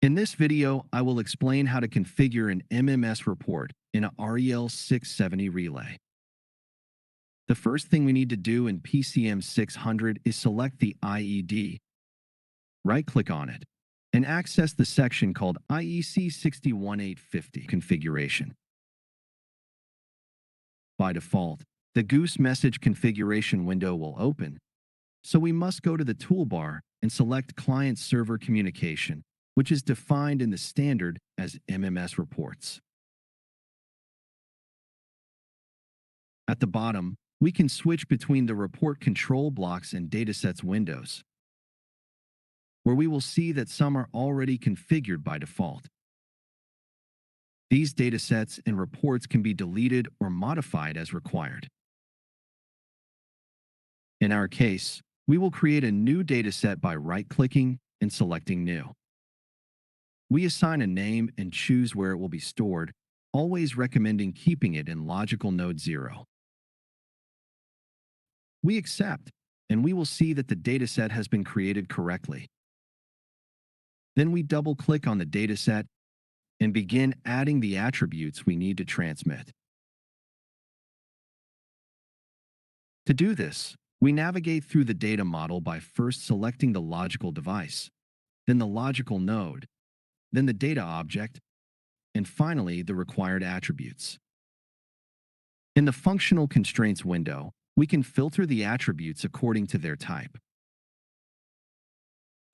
In this video, I will explain how to configure an MMS report in a REL670 relay. The first thing we need to do in PCM 600 is select the IED, right-click on it, and access the section called IEC 61850 configuration. By default, the GOOSE message configuration window will open, so we must go to the toolbar and select Client-Server Communication, which is defined in the standard as MMS reports. At the bottom, we can switch between the report control blocks and datasets windows, where we will see that some are already configured by default. These datasets and reports can be deleted or modified as required. In our case, we will create a new dataset by right-clicking and selecting New. We assign a name and choose where it will be stored, always recommending keeping it in logical node 0. We accept, and we will see that the dataset has been created correctly. Then we double-click on the dataset and begin adding the attributes we need to transmit. To do this, we navigate through the data model by first selecting the logical device, then the logical node, then the data object, and finally the required attributes. In the Functional Constraints window, we can filter the attributes according to their type.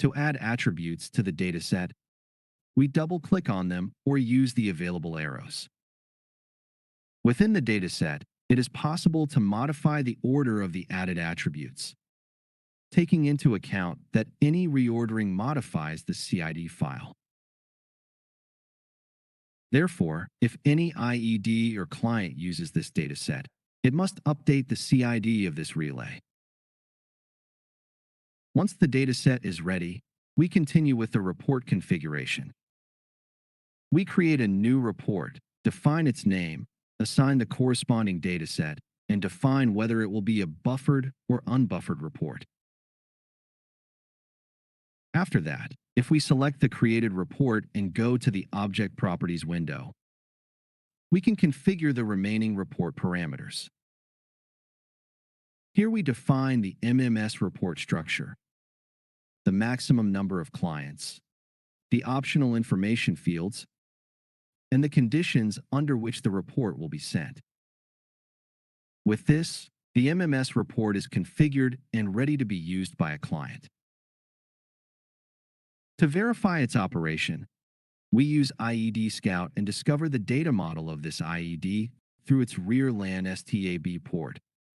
To add attributes to the dataset, we double-click on them or use the available arrows. Within the dataset, it is possible to modify the order of the added attributes, taking into account that any reordering modifies the CID file. Therefore, if any IED or client uses this dataset, it must update the CID of this relay. Once the dataset is ready, we continue with the report configuration. We create a new report, define its name, assign the corresponding dataset, and define whether it will be a buffered or unbuffered report. After that, if we select the created report and go to the Object Properties window, we can configure the remaining report parameters. Here we define the MMS report structure, the maximum number of clients, the optional information fields, and the conditions under which the report will be sent. With this, the MMS report is configured and ready to be used by a client. To verify its operation, we use IEDScout and discover the data model of this IED through its rear LAN STAB port,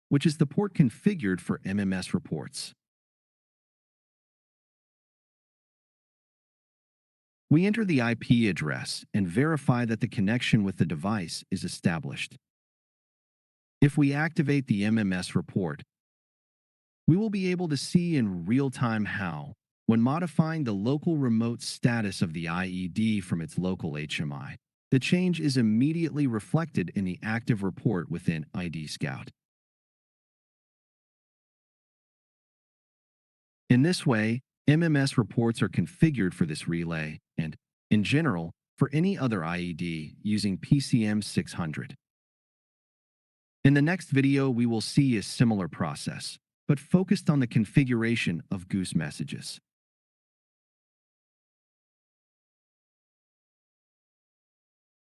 which is the port configured for MMS reports. We enter the IP address and verify that the connection with the device is established. If we activate the MMS report, we will be able to see in real time how, when modifying the local remote status of the IED from its local HMI, the change is immediately reflected in the active report within IEDScout. In this way, MMS reports are configured for this relay and, in general, for any other IED using PCM 600. In the next video, we will see a similar process, but focused on the configuration of GOOSE messages.